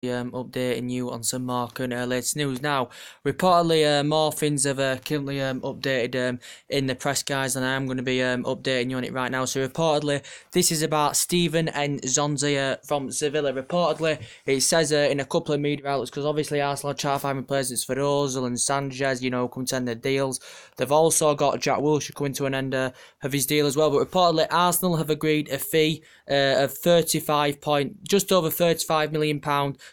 Updating you on some more current latest news. Now, reportedly, more things have currently updated in the press, guys, and I am going to be updating you on it right now. So, reportedly, this is about Steven Nzoni from Sevilla. Reportedly, it says in a couple of media outlets, because obviously Arsenal try to find replacements for Ozil and Sanchez, come to end their deals. They've also got Jack Wilshere coming to an end of his deal as well. But reportedly, Arsenal have agreed a fee of just over £35 million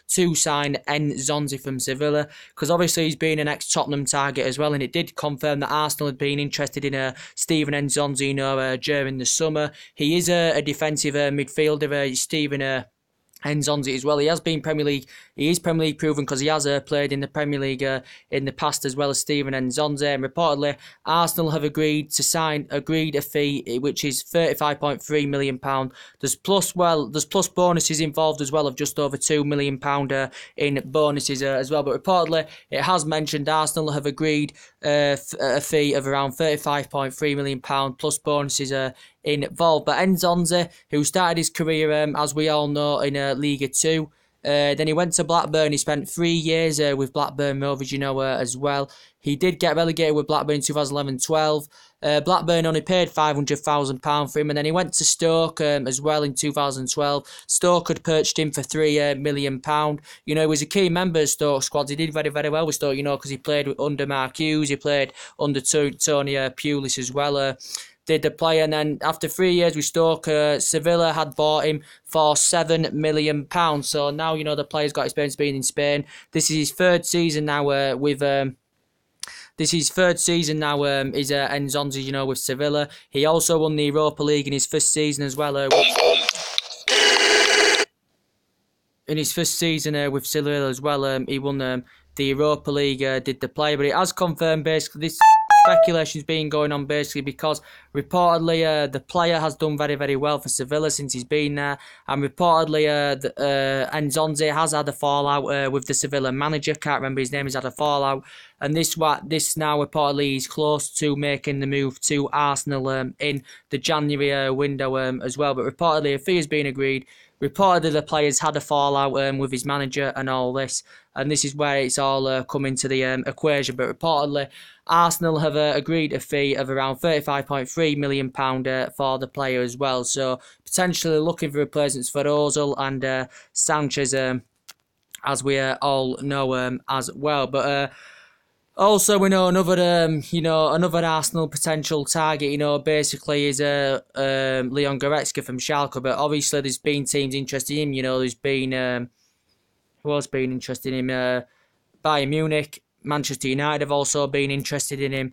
to sign Nzoni from Sevilla, because obviously he's been an ex-Tottenham target as well, and it did confirm that Arsenal had been interested in Steven Nzoni during the summer. He is a defensive midfielder, Steven Nzoni as well. He has been Premier League. He is Premier League proven because he has played in the Premier League in the past as well as Steven Nzoni. And reportedly, Arsenal have agreed a fee which is £35.3 million. There's plus bonuses involved as well of just over £2 million in bonuses as well. But reportedly, it has mentioned Arsenal have agreed a fee of around £35.3 million plus bonuses involved. But Nzoni, who started his career, as we all know, in Liga 2, then he went to Blackburn. He spent 3 years with Blackburn Rovers, as well. He did get relegated with Blackburn in 2011-12. Blackburn only paid £500,000 for him, and then he went to Stoke as well in 2012. Stoke had purchased him for £3 million. He was a key member of Stoke squad. He did very, very well with Stoke, because he played under Mark Hughes. He played under Tony Pulis as well. Did the player, and then after 3 years with Stoke, Sevilla had bought him for £7 million. So now the player's got experience being in Spain. This is his third season now is Nzoni, with Sevilla. He also won the Europa League in his first season as well. In his first season with Sevilla as well, he won the Europa League. Did the player, but it has confirmed basically this. Speculation's been going on basically because reportedly the player has done very, very well for Sevilla since he's been there, and reportedly Nzoni has had a fallout with the Sevilla manager. Can't remember his name. He's had a fallout, and this now reportedly he's close to making the move to Arsenal in the January window as well. But reportedly a fee has been agreed. Reportedly, the players had a fallout with his manager and all this, and this is where it's all come into the equation. But reportedly, Arsenal have agreed a fee of around £35.3 million for the player as well. So potentially looking for replacements for Ozil and Sanchez, as we all know as well. But also, we know another Arsenal potential target, basically is Leon Goretzka from Schalke. But obviously, there's been teams interested in him. There's been who else been interested in him? Bayern Munich, Manchester United have also been interested in him.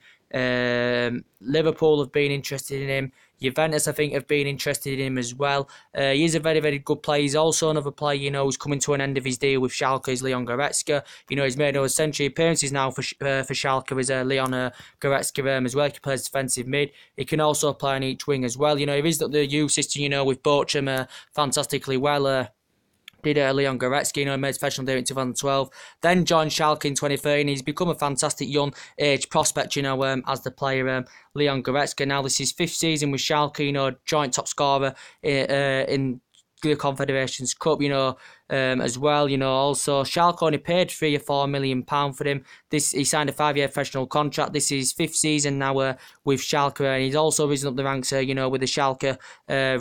Liverpool have been interested in him. Juventus, I think, have been interested in him as well. He is a very, very good player. He's also another player, who's coming to an end of his deal with Schalke, is Leon Goretzka. He's made over century appearances now for Schalke as Leon Goretzka as well. He plays defensive mid. He can also play on each wing as well. He is the youth system, with Bochum fantastically well. Did Leon Goretzka, made his professional debut in 2012, then joined Schalke in 2013. He's become a fantastic young age prospect, as the player Leon Goretzka. Now this is his fifth season with Schalke, joint top scorer in the Confederations Cup, as well. Also Schalke only paid £3 or £4 million for him. He signed a 5-year professional contract. This is his fifth season now with Schalke, and he's also risen up the ranks, with the Schalke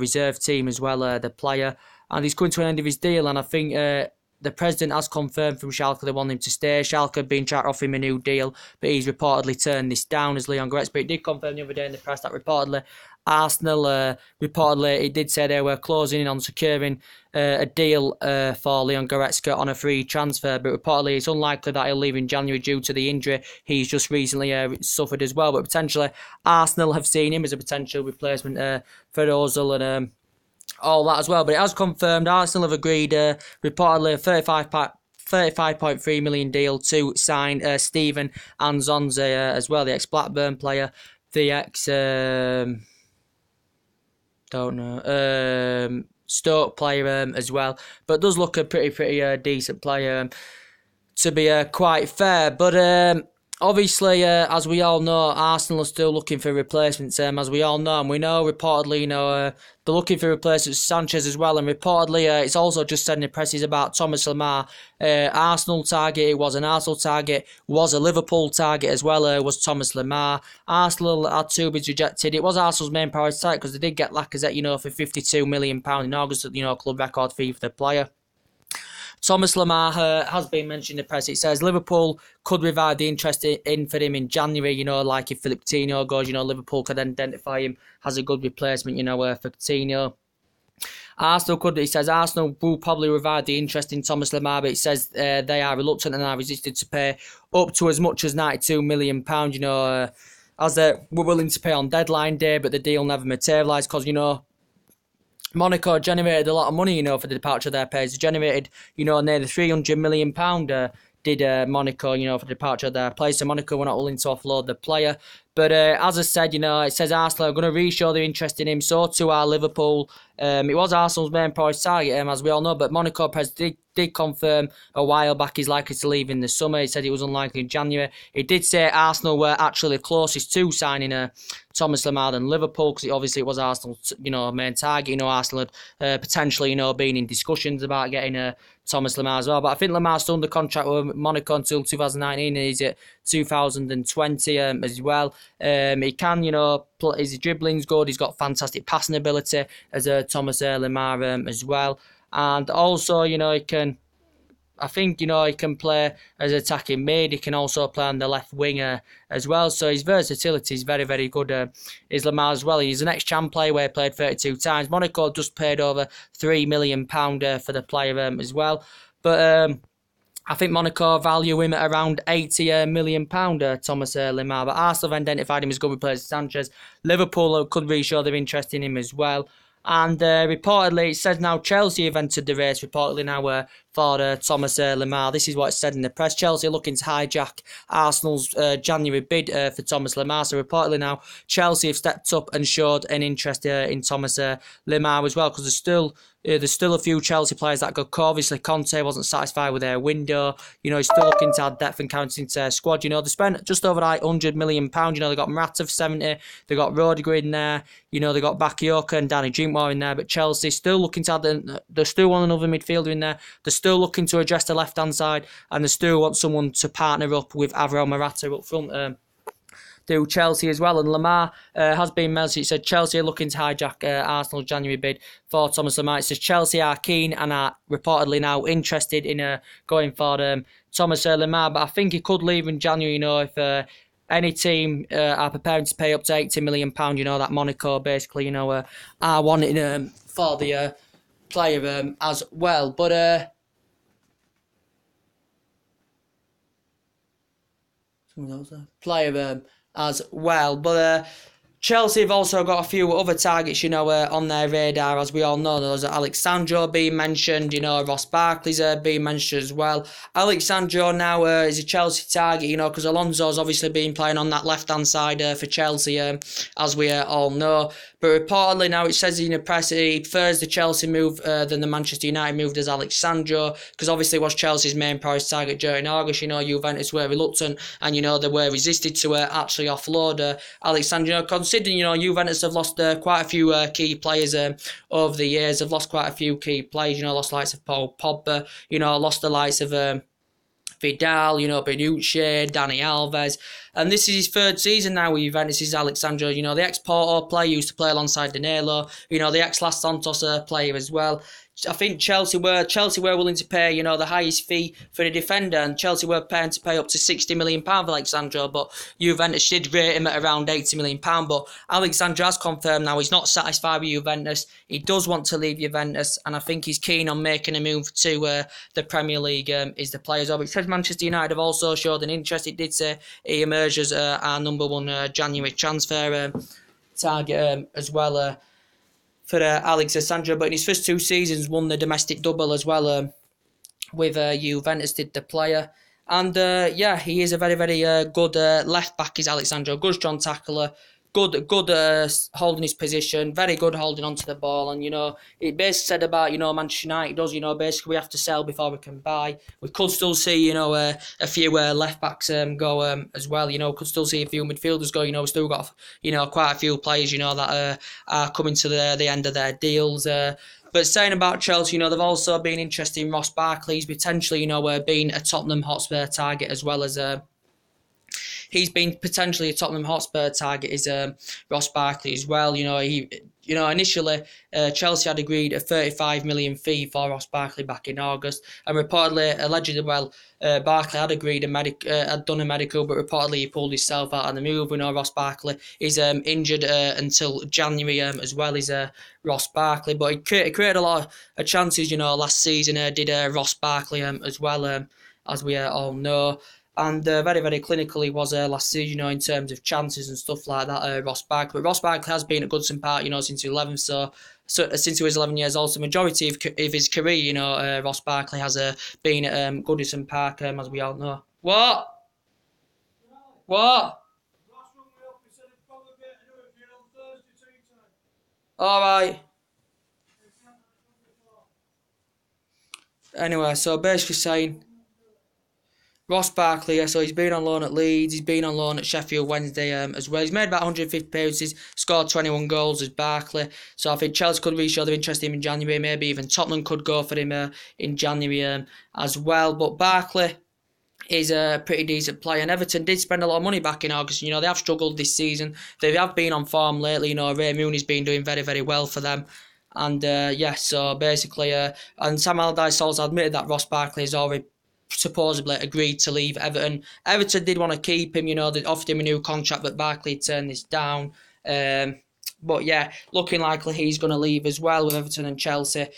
reserve team as well, the player. And he's coming to an end of his deal, and I think the president has confirmed from Schalke they want him to stay. Schalke have been trying to offer him a new deal, but he's reportedly turned this down as Leon Goretzka. But he did confirm the other day in the press that reportedly Arsenal, he did say they were closing in on securing a deal for Leon Goretzka on a free transfer, but reportedly it's unlikely that he'll leave in January due to the injury he's just recently suffered as well. But potentially Arsenal have seen him as a potential replacement for Ozil and all that as well. But it has confirmed Arsenal have agreed reportedly a £35.3 million deal to sign Steven Nzoni as well, the ex-Blackburn player, the Stoke player as well. But does look a pretty decent player, to be quite fair. But Obviously, as we all know, Arsenal are still looking for replacements. As we all know, and we know reportedly, they're looking for replacements Sanchez as well. And reportedly, it's also just said in the presses about Thomas Lemar. Arsenal target, it was an Arsenal target, was a Liverpool target as well. Was Thomas Lemar. Arsenal had two bids rejected. It was Arsenal's main priority because they did get Lacazette, for £52 million in August, club record fee for the player. Thomas Lemar has been mentioned in the press. It says Liverpool could revive the interest in for him in January, like if Philip Coutinho goes, Liverpool could identify him as a good replacement, for Coutinho. He says Arsenal will probably revive the interest in Thomas Lemar, but it says they are reluctant and are resistant to pay up to as much as £92 million, as they were willing to pay on deadline day, but the deal never materialised because, Monaco generated a lot of money, for the departure of their players. They generated, nearly £300 million did Monaco, for the departure of their players. So Monaco were not willing to offload the player. But as I said, it says Arsenal are going to re-show their interest in him. So too are Liverpool. It was Arsenal's main priority target, as we all know. But Monaco president did confirm a while back he's likely to leave in the summer. He said it was unlikely in January. He did say Arsenal were actually closest to signing Thomas Lemar than Liverpool, because obviously it was Arsenal's main target. Arsenal had potentially been in discussions about getting Thomas Lemar as well. But I think Lemar's still under contract with Monaco until 2019, and he's at 2020 as well. He can, his dribbling's good. He's got fantastic passing ability as Thomas Lemar as well. And also, he can, he can play as attacking mid. He can also play on the left winger as well. So his versatility is very, very good. Is Lemar as well. He's an ex-champ player where he played 32 times. Monaco just paid over £3 million for the player as well. But I think Monaco value him at around £80 million, Thomas Lemar. But Arsenal have identified him as good replacement Sanchez. Liverpool could re-show their interest in him as well. And reportedly, it says now Chelsea have entered the race, reportedly now for Thomas Lemar. This is what it said in the press. Chelsea are looking to hijack Arsenal's January bid for Thomas Lemar. So reportedly now, Chelsea have stepped up and showed an interest in Thomas Lemar as well, because there's still a few Chelsea players that could go. Obviously, Conte wasn't satisfied with their window. He's still looking to add depth and counting into their squad. They spent just over £100 million. They got Morata for 70. They got Rodiger in there. They got Bakayoko and Danny Drinkwater in there. But Chelsea still looking to add. They still want another midfielder in there. They're still looking to address the left-hand side. And they still want someone to partner up with Alvaro Morata up front. Do Chelsea as well, and Lemar has been mentioned. It said Chelsea are looking to hijack Arsenal's January bid for Thomas Lemar. It says Chelsea are keen and are reportedly now interested in going for Thomas Lemar, but I think he could leave in January. If any team are preparing to pay up to £80 million, that Monaco basically are wanting for the player as well, but. Player as well, but Chelsea have also got a few other targets, on their radar, as we all know. There's Alex Sandro being mentioned, Ross Barkley's being mentioned as well. Alex Sandro now is a Chelsea target, because Alonso's obviously been playing on that left-hand side for Chelsea, as we all know. But reportedly now, it says in the press he prefers the Chelsea move than the Manchester United move as Alex Sandro, because obviously it was Chelsea's main priority target during August. Juventus were reluctant and, they were resisted to actually offload Alex Sandro. Considering, Juventus have lost quite a few key players over the years. They've lost quite a few key players, lost the likes of Paul Pogba, lost the likes of Vidal, Benucci, Dani Alves. And this is his third season now with Juventus. This is Alex Sandro, the ex-Porto player used to play alongside Danilo, the ex-Las Santos player as well. I think Chelsea were willing to pay, the highest fee for the defender, and Chelsea were prepared to pay up to £60 million for Alexandro, but Juventus did rate him at around £80 million. But Alexandro has confirmed now he's not satisfied with Juventus. He does want to leave Juventus, and I think he's keen on making a move to the Premier League. Is the players of it says Manchester United have also showed an interest. It did say he emerges our number one January transfer target as well. For Alex Sandro, but in his first two seasons won the domestic double as well with Juventus did the player. And he is a very, very good left back is Alexandro, good strong tackler, good holding his position, very good holding onto the ball, and it basically said about Manchester United does basically we have to sell before we can buy. We could still see a few left backs go as well. Could still see a few midfielders go. We still got quite a few players that are coming to the end of their deals. But saying about Chelsea, they've also been interested in Ross Barkley, potentially being a Tottenham Hotspur target as well as he's been potentially a Tottenham Hotspur target is Ross Barkley as well. Initially Chelsea had agreed a 35 million fee for Ross Barkley back in August, and allegedly, Barkley had agreed had done a medical, but reportedly he pulled himself out of the move. We know Ross Barkley is injured until January as well as Ross Barkley, but he created a lot of chances. Last season did Ross Barkley as well, as we all know. And very, very clinically was last season, in terms of chances and stuff like that, Ross Barkley. But Ross Barkley has been at Goodison Park, since he was 11. So since he was 11 years old, so the majority of his career, Ross Barkley has been at Goodison Park, as we all know. What? What? All right. Anyway, so basically saying Ross Barkley, so he's been on loan at Leeds, he's been on loan at Sheffield Wednesday as well. He's made about 150 appearances, scored 21 goals as Barkley. So I think Chelsea could really show their interest in him in January. Maybe even Tottenham could go for him in January as well. But Barkley is a pretty decent player, and Everton did spend a lot of money back in August. They have struggled this season. They have been on form lately. Ray Mooney's been doing very, very well for them. And so basically, and Sam Allardyce also admitted that Ross Barkley has already supposedly agreed to leave Everton. Everton did want to keep him, they offered him a new contract, but Barkley turned this down. But yeah, looking likely he's going to leave as well with Everton and Chelsea.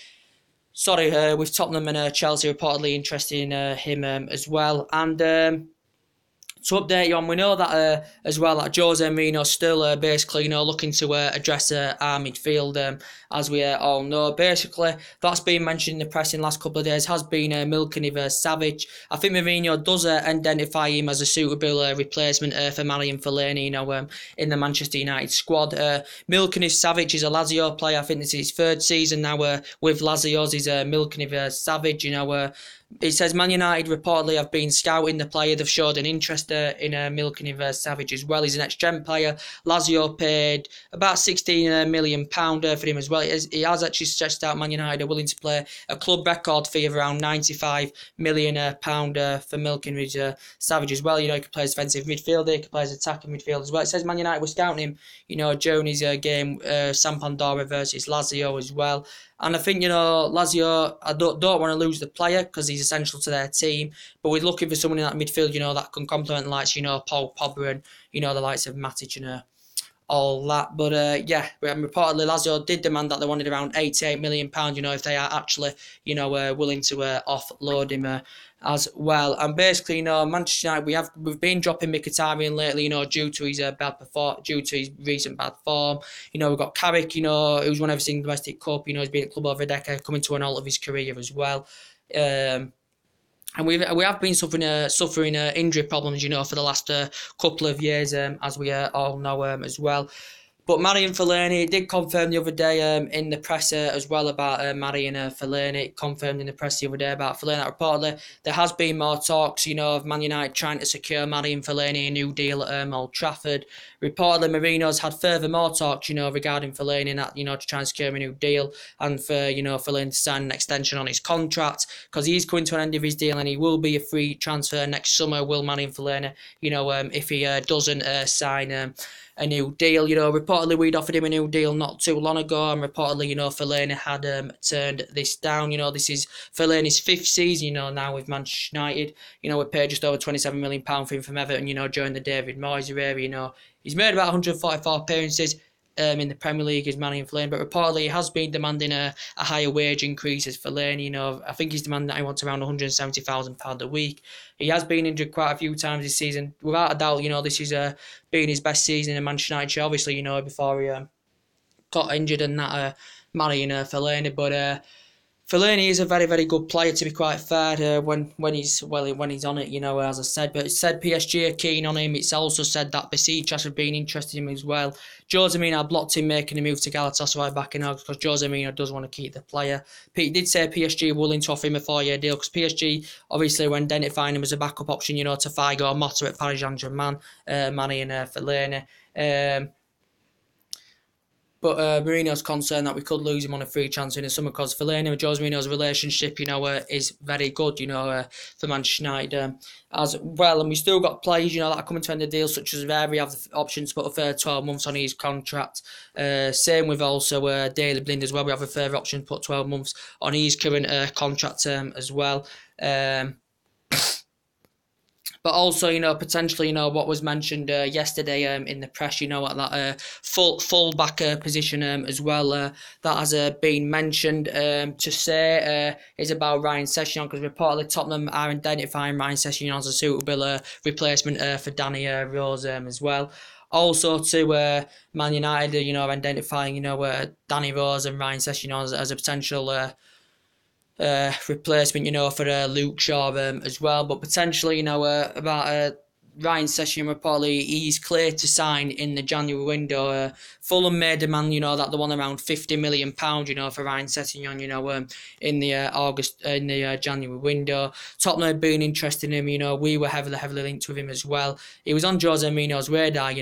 With Tottenham and Chelsea reportedly interested in him as well. And to update you on, we know that as well that Jose Mourinho's still basically looking to address our midfield, as we all know. Basically, that's been mentioned in the press in the last couple of days, has been Milkovic Savic. I think Mourinho does identify him as a suitable replacement for Marian Fellaini, in the Manchester United squad. Milkovic Savic is a Lazio player. I think this is his third season now with Lazio. He's Milkovic Savic, It says Man United reportedly have been scouting the player. They've showed an interest in Milkovic Savic as well. He's an ex-Gen player. Lazio paid about £16 million for him as well. He has actually stretched out. Man United are willing to play a club record fee of around £95 million for Milkovic Savic as well. He can play as defensive midfielder. He can play as attacking midfielder as well. It says Man United were scouting him, during his game Sampdoria versus Lazio as well. And I think, Lazio, I don't want to lose the player because he's essential to their team. But we're looking for someone in that midfield, that can complement the likes, Paul Pogba and, the likes of Matic and all that. But, reportedly Lazio did demand that they wanted around £88 million, if they are actually, willing to offload him as well. And basically, Manchester United, we've been dropping Mkhitaryan lately, due to his due to his recent bad form. We've got Carrick, who's won everything domestic cup. He's been at the club over a decade, coming to an end of his career as well. And we have been suffering injury problems, for the last couple of years, as we all know as well. But Marian Fellaini did confirm the other day in the press as well about Marian Fellaini. Confirmed in the press the other day about Fellaini that reportedly there has been more talks, of Man United trying to secure Marian Fellaini a new deal at Old Trafford. Reportedly Mourinho's had further more talks, regarding Fellaini and that, to try and secure him a new deal and for, Fellaini to sign an extension on his contract because he's coming to an end of his deal and he will be a free transfer next summer, will Marian Fellaini, if he doesn't sign a new deal. Reportedly we'd offered him a new deal not too long ago, and reportedly, Fellaini had turned this down. This is Fellaini's fifth season, now with Manchester United. We paid just over £27 million for him from Everton, during the David Moyes era. He's made about 144 appearances in the Premier League as Marian Fellaini, but reportedly he has been demanding a higher wage increase as Fellaini. I think he's demanding that he wants around £170,000 a week. He has been injured quite a few times this season. Without a doubt, this is been his best season in Manchester United. Obviously, before he got injured and that Marian Fellaini, but Fellaini is a very, very good player, to be quite fair. When he's on it, as I said. But it said PSG are keen on him. It's also said that Besiktas have been interested in him as well. Jose Mourinho blocked him making a move to Galatasaray back in August because Jose Mourinho does want to keep the player. Pete did say PSG are willing to offer him a 4-year deal because PSG obviously were identifying him as a backup option, to Figo or Motta at Paris Saint-Germain, Manny and Fellaini. But Mourinho's concerned that we could lose him on a free transfer in the summer because Fellaini and Jose Mourinho's relationship, is very good, for Manchester United as well. And we still got players, that are coming to end the deal, such as Verri have the option to put a further 12 months on his contract. Same with also Daley Blind as well. We have a further option to put 12 months on his current contract term as well. But also, potentially, what was mentioned yesterday in the press, at that full-back position as well, that has been mentioned to say is about Ryan Sessegnon, because reportedly Tottenham are identifying Ryan Sessegnon as a suitable replacement for Danny Rose as well. Also to Man United, identifying, Danny Rose and Ryan Sessegnon as a potential replacement, for Luke Shaw as well. But potentially, about Ryan Sessegnon reportedly he's cleared to sign in the January window. Fulham made a demand, that they want around £50 million, for Ryan Sessegnon, in the January window. Tottenham had been interested in him, we were heavily linked with him as well. He was on Jose Mourinho's radar,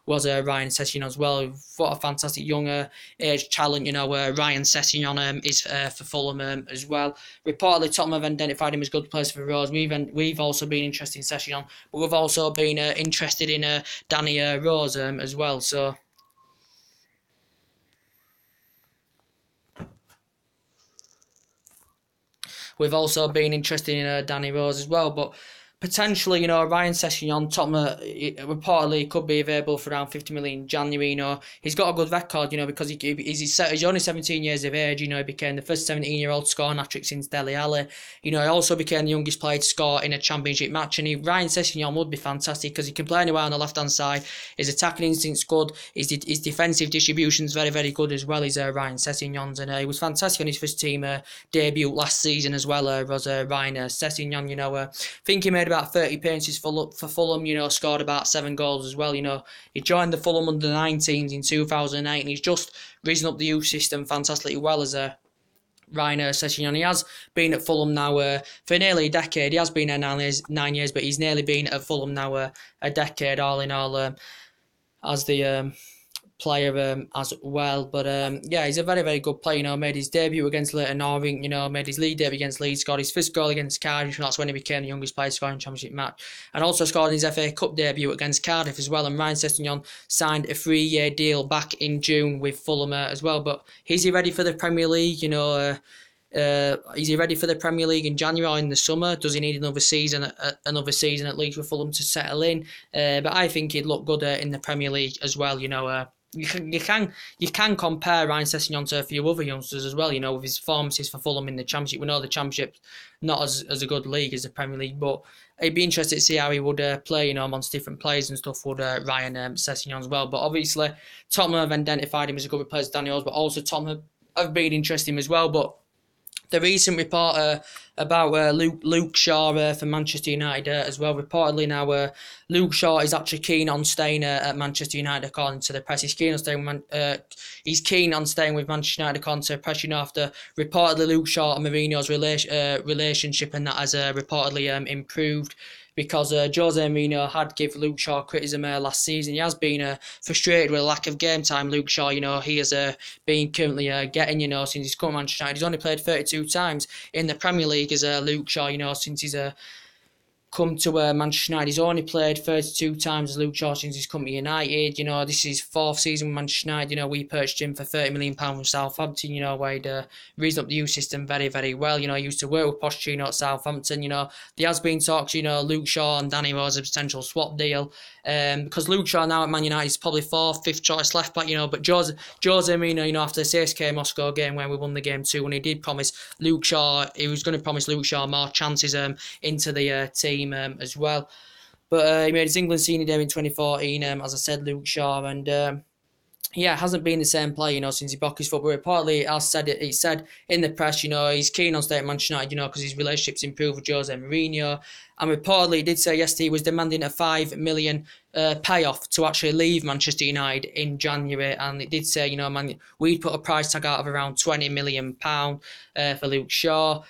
was Ryan Sessegnon as well. What a fantastic young age talent, Ryan Sessegnon is for Fulham as well. Reportedly Tottenham have identified him as a good place for Rose. We've also been interested in Sessegnon, but we've also been interested in Danny Rose as well. So we've also been interested in Danny Rose as well, but potentially, Ryan Sessegnon, Tottenham reportedly could be available for around 50 million in January. He's got a good record, because he's only 17 years of age. He became the first 17-year-old to score an hat-trick since Dele Alli. He also became the youngest player to score in a championship match. And Ryan Sessegnon would be fantastic because he can play anywhere on the left-hand side. His attacking instinct's good. His defensive distribution's very, very good as well. He's Ryan Sessegnon's, and he was fantastic on his first team debut last season as well. Was Ryan Sessegnon. I think he made about 30 appearances for Fulham, scored about 7 goals as well. He joined the Fulham under-19s in 2008 and he's just risen up the youth system fantastically well as Ryan Sessegnon. He has been at Fulham now for nearly a decade. He has been there 9 years, but he's nearly been at Fulham now a decade all in all as the player as well. But he's a very, very good player. Made his debut against Leyton Orient, made his league debut against Leeds, scored his first goal against Cardiff, and that's when he became the youngest player to score in a championship match, and also scored his FA Cup debut against Cardiff as well. And Ryan Sessegnon signed a 3-year deal back in June with Fulham as well. But is he ready for the Premier League? Is he ready for the Premier League in January or in the summer? Does he need another season at least with Fulham to settle in? But I think he'd look good in the Premier League as well. You can compare Ryan Sessegnon to a few other youngsters as well, with his performances for Fulham in the Championship. We know the Championship's not as a good league as the Premier League, but it'd be interesting to see how he would play, amongst different players and stuff, would Ryan Sessegnon as well. But obviously, Tottenham have identified him as a good replacement to Danny Rose, but also Tottenham have been interested in him as well. But the recent report about Luke Shaw from Manchester United as well. Reportedly now, Luke Shaw is actually keen on staying at Manchester United according to the press. He's keen on staying with Manchester United according to the press. After reportedly Luke Shaw and Mourinho's relationship and that has reportedly improved, because Jose Mourinho had given Luke Shaw criticism last season. He has been frustrated with a lack of game time. Luke Shaw, he has been currently getting, since he's come to Manchester United. He's only played 32 times in the Premier League as Luke Shaw, since he's come to Manchester United. He's only played 32 times as Luke Shaw since he's come to United. This is his 4th season with Manchester United. We purchased him for £30 million from Southampton, where he'd risen up the youth system very, very well. He used to work with Pochettino at Southampton. There has been talks, Luke Shaw and Danny Rose, a potential swap deal. Because Luke Shaw now at Man United is probably 4th, 5th choice left back, but Jose Mourinho, after the CSK Moscow game where we won the game 2, and he did promise Luke Shaw, he was going to promise Luke Shaw more chances into the team as well. But he made his England senior debut in 2014, as I said, Luke Shaw, and yeah, hasn't been the same player, since he broke his foot. But reportedly, as said, he said in the press, he's keen on staying at Manchester United, because his relationship's improved with Jose Mourinho. And reportedly, he did say yesterday he was demanding a £5 million payoff to actually leave Manchester United in January. And it did say, we'd put a price tag out of around £20 million for Luke Shaw.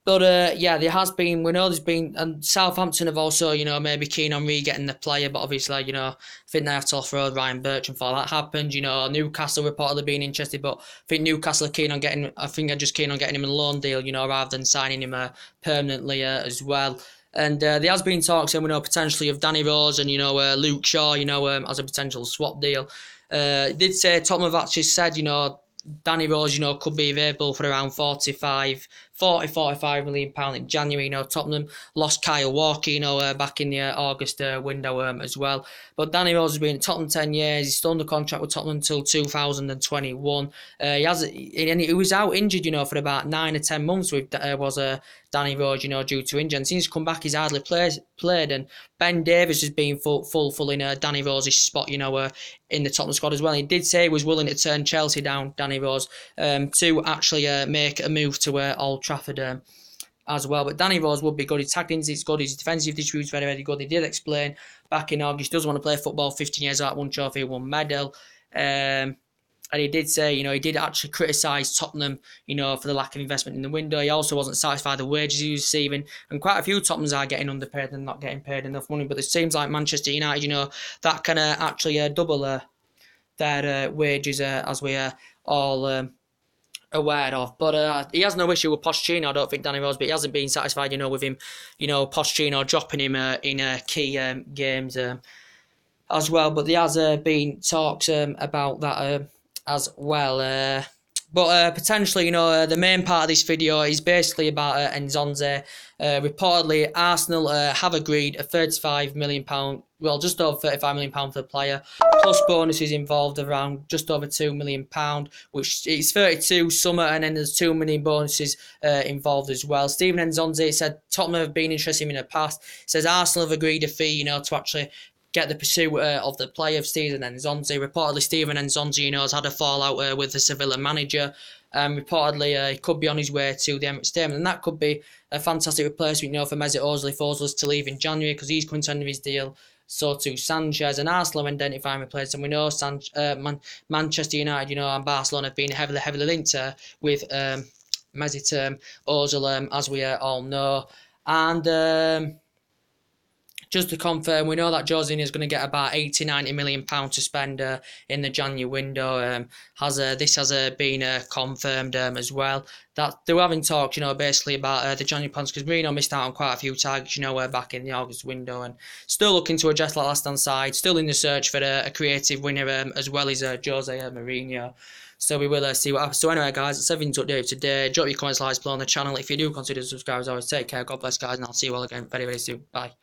But yeah, we know there's been, and Southampton have also, maybe keen on re-getting the player, but obviously, I think they have to offload Ryan Bertrand before that happens. Newcastle reportedly being interested, but I think Newcastle are keen on getting, I think they're just keen on getting him in a loan deal, rather than signing him permanently as well. And there has been talks, we know, potentially of Danny Rose and, Luke Shaw, as a potential swap deal. It did say, Tottenham have actually said, Danny Rose, could be available for around 45 million pound in January. Tottenham lost Kyle Walker, back in the August window as well. But Danny Rose has been at Tottenham 10 years. He's still under contract with Tottenham until 2021. He was out injured, for about 9 or 10 months with Danny Rose, due to injury. And since he's come back, he's hardly played. And Ben Davies has been full in Danny Rose's spot, in the Tottenham squad as well. He did say he was willing to turn Chelsea down, Danny Rose, to actually make a move to Old Trafford as well. But Danny Rose would be good. His tactics is good. His defensive distribution is very, very good. He did explain back in August he doesn't want to play football 15 years out, one trophy, one medal. And he did say, he did actually criticise Tottenham, for the lack of investment in the window. He also wasn't satisfied with the wages he was receiving. And quite a few Tottenhams are getting underpaid and not getting paid enough money. But it seems like Manchester United, that can actually double their wages, as we are all aware of. But he has no issue with Pochettino, I don't think, Danny Rose, but he hasn't been satisfied, with him, Pochettino dropping him in key games as well. But there has been talks about that as well. But potentially, the main part of this video is basically about Nzoni. Reportedly, Arsenal have agreed a £35 million, well, just over £35 million for the player, plus bonuses involved around just over £2 million, which is 32 summer, and then there's 2 million bonuses involved as well. Steven Nzoni said Tottenham have been interested in him in the past. He says Arsenal have agreed a fee, to actually get the pursuit of the player of Steven Nzoni. Reportedly, Steven Nzoni, has had a fallout with the Sevilla manager. Reportedly, he could be on his way to the Emirates Stadium, and that could be a fantastic replacement, for Mesut Ozil if Ozil's to leave in January, because he's coming to the end of his deal. So too Sanchez, and Arsenal have identified replacements. And we know Manchester United, and Barcelona have been heavily linked with Mesut Ozil, as we all know. And just to confirm, we know that Jorginho is going to get about £80-90 million to spend in the January window. This has been confirmed as well. That they were having talks, basically about the January plans, because Mourinho missed out on quite a few targets, back in the August window, and still looking to address that last-hand side, still in the search for a creative winner as well as Jose Mourinho. So we will see what happens. So anyway, guys, that's everything to update today. Drop your comments, likes below on the channel. If you do consider subscribing, always take care. God bless, guys, and I'll see you all again very, very soon. Bye.